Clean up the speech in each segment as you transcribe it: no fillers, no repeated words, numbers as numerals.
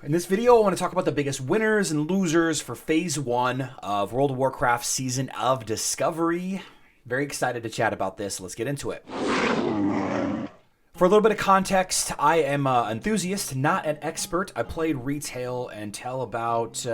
In this video, I want to talk about the biggest winners and losers for Phase 1 of World of Warcraft Season of Discovery. Very excited to chat about this. Let's get into it. For a little bit of context, I am an enthusiast, not an expert. I played retail until about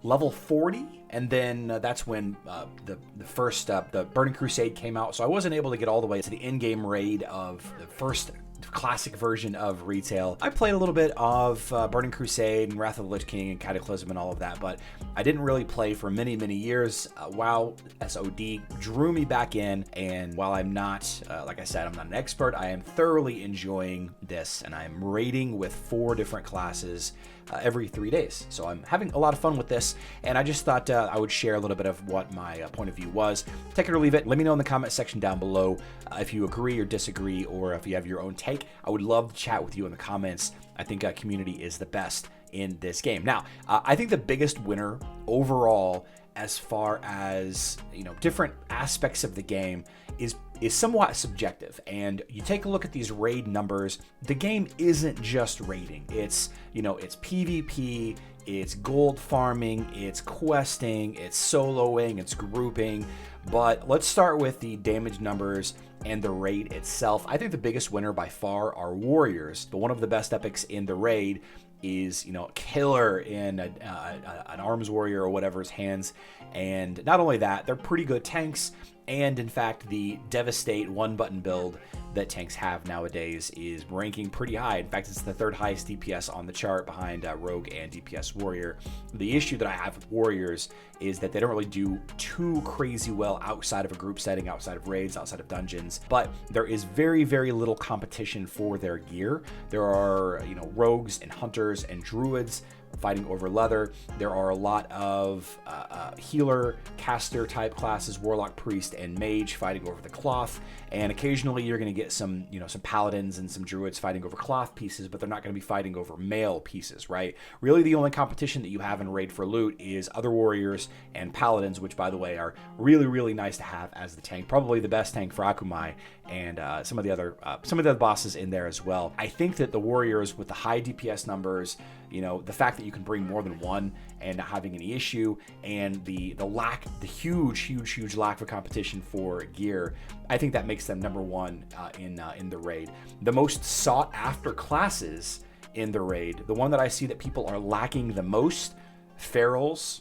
level 40, and then that's when the Burning Crusade came out, so I wasn't able to get all the way to the in-game raid of the first classic version of retail. I played a little bit of Burning Crusade and Wrath of the Lich King and Cataclysm and all of that, but I didn't really play for many years. WoW SOD drew me back in, and while I'm not, like I said, I'm not an expert, I am thoroughly enjoying this, and I'm raiding with 4 different classes every 3 days. So I'm having a lot of fun with this, and I just thought I would share a little bit of what my point of view was. Take it or leave it. Let me know in the comment section down below if you agree or disagree, or if you have your own take. I would love to chat with you in the comments. I think community is the best in this game. Now, I think the biggest winner overall, as far as different aspects of the game, is somewhat subjective. And you take a look at these raid numbers, the game isn't just raiding. It's it's PvP, it's gold farming, it's questing, it's soloing, it's grouping. But let's start with the damage numbers and the raid itself. I think the biggest winner by far are warriors, but one of the best epics in the raid is killer in an arms warrior or whatever's hands. And not only that, they're pretty good tanks, and in fact the devastate one button build that tanks have nowadays is ranking pretty high. In fact, it's the 3rd highest DPS on the chart behind rogue and DPS warrior. The issue that I have with warriors is that they don't really do too crazy well outside of a group setting, outside of raids, outside of dungeons, but there is very little competition for their gear. There are rogues and hunters and druids fighting over leather. There are a lot of healer, caster type classes, warlock, priest, and mage fighting over the cloth. And occasionally you're going to get some, some paladins and some druids fighting over cloth pieces, but they're not going to be fighting over mail pieces, right? Really, the only competition that you have in raid for loot is other warriors and paladins, which, by the way, are really nice to have as the tank. Probably the best tank for Akumai, and some of the other bosses in there as well. I think that the warriors with the high DPS numbers, the fact that you can bring more than one and not having any issue, and the huge lack of competition for gear, I think that makes them number 1 in the raid. The most sought after classes in the raid, the one that I see that people are lacking the most, ferals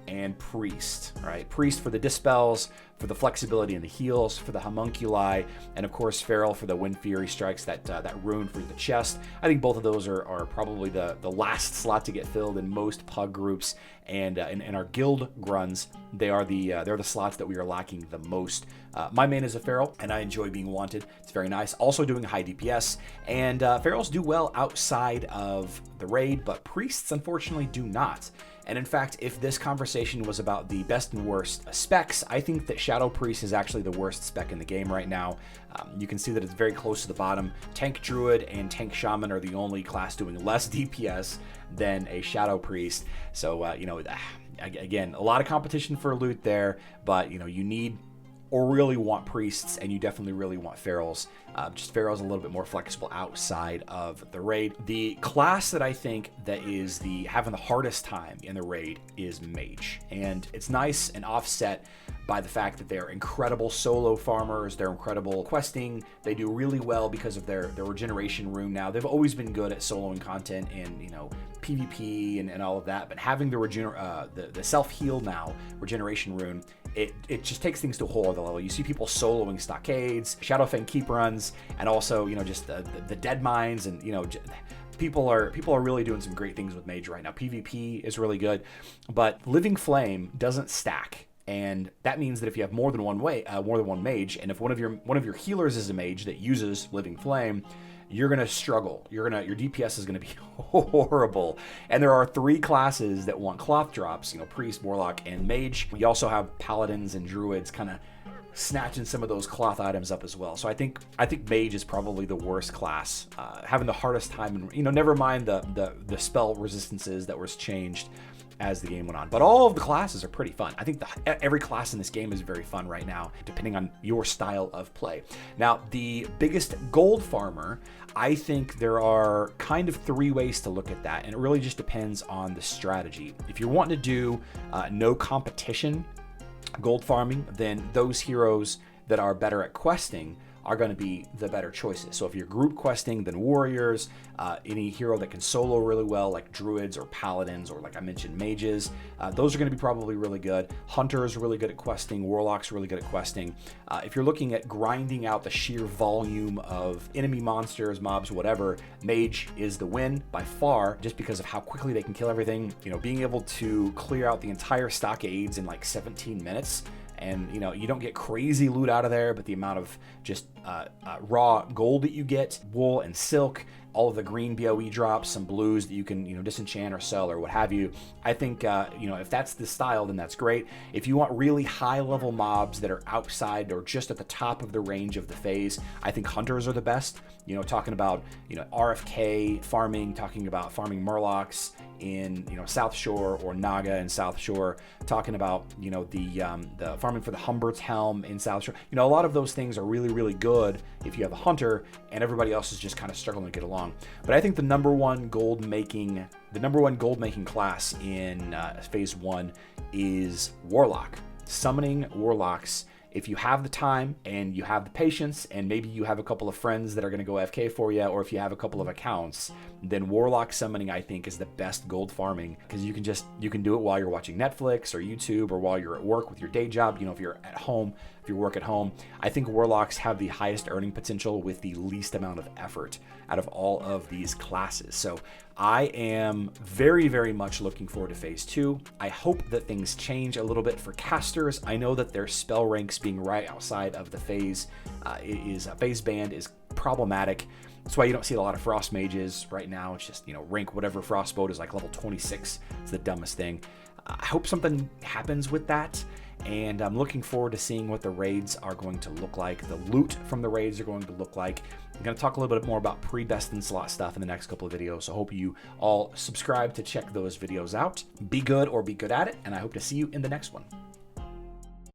and priest, right? Priest for the dispels, for the flexibility and the heals, for the homunculi, and of course feral for the wind fury strikes, that rune for the chest. I think both of those are probably the last slot to get filled in most pug groups, and in our guild gruns, they're the slots that we are lacking the most. My main is a feral, and I enjoy being wanted. It's very nice. Also doing high DPS, and ferals do well outside of the raid, but priests unfortunately do not. And in fact, if this conversation was about the best and worst specs, I think that Shadow Priest is actually the worst spec in the game right now. You can see that it's very close to the bottom. Tank Druid and Tank Shaman are the only class doing less DPS than a Shadow Priest. So, again, a lot of competition for loot there, but, you need or really want priests, and you definitely really want ferals. Just ferals a little bit more flexible outside of the raid. The class that I think that is having the hardest time in the raid is mage, and it's nice and offset by the fact that they're incredible solo farmers, they're incredible questing, they do really well because of their regeneration rune. Now, they've always been good at soloing content in PvP and all of that, but having the self-heal now, regeneration rune, it just takes things to a whole other level. You see people soloing stockades, Shadowfang keep runs, and also just the dead mines, and people are really doing some great things with mage right now. PvP is really good, but Living Flame doesn't stack. And that means that if you have more than one mage, and if one of your healers is a mage that uses Living Flame, you're gonna struggle. Your DPS is gonna be horrible. And there are 3 classes that want cloth drops: priest, warlock, and mage. We also have paladins and druids kind of snatching some of those cloth items up as well. So I think mage is probably the worst class, having the hardest time. And never mind the spell resistances that was changed. as the game went on. But all of the classes are pretty fun. I think every class in this game is very fun right now, depending on your style of play. Now, the biggest gold farmer, I think there are kind of 3 ways to look at that, and it really just depends on the strategy. If you're wanting to do no competition gold farming, then those heroes that are better at questing are going to be the better choices. So if you're group questing, then warriors, any hero that can solo really well, like druids or paladins, or like I mentioned, mages, those are going to be probably really good. Hunters are really good at questing. Warlocks are really good at questing. If you're looking at grinding out the sheer volume of enemy monsters, mobs, whatever, mage is the win by far, just because of how quickly they can kill everything. You know, being able to clear out the entire stockades in like 17 minutes. And, you know, you don't get crazy loot out of there, but the amount of just raw gold that you get, wool and silk, all of the green BOE drops, some blues that you can, you know, disenchant or sell or what have you. I think, you know, if that's the style, then that's great. If you want really high level mobs that are outside or just at the top of the range of the phase, I think hunters are the best. You know, talking about, you know, RFK farming, talking about farming Murlocs in, you know, South Shore, or Naga in South Shore, talking about, you know, the farming for the Humbert's Helm in South Shore. You know, a lot of those things are really, really good if you have a hunter and everybody else is just kind of struggling to get along. But I think the number one gold making class in phase 1 is Warlock. Summoning Warlocks. If you have the time and you have the patience, and maybe you have a couple of friends that are going to go FK for you, or if you have a couple of accounts, then Warlock summoning, I think, is the best gold farming, because you can do it while you're watching Netflix or YouTube, or while you're at work with your day job. You know, if you're at home, if you work at home, I think Warlocks have the highest earning potential with the least amount of effort out of all of these classes. So I am very, very much looking forward to phase 2. I hope that things change a little bit for casters. I know that their spell ranks being right outside of the phase phase band is problematic. That's why you don't see a lot of frost mages right now. It's just, you know, rank whatever frostbolt is like level 26. It's the dumbest thing. I hope something happens with that. And I'm looking forward to seeing what the raids are going to look like, the loot from the raids are going to look like. I'm going to talk a little bit more about pre-best in slot stuff in the next couple of videos, so I hope you all subscribe to check those videos out. Be good or be good at it, and I hope to see you in the next one.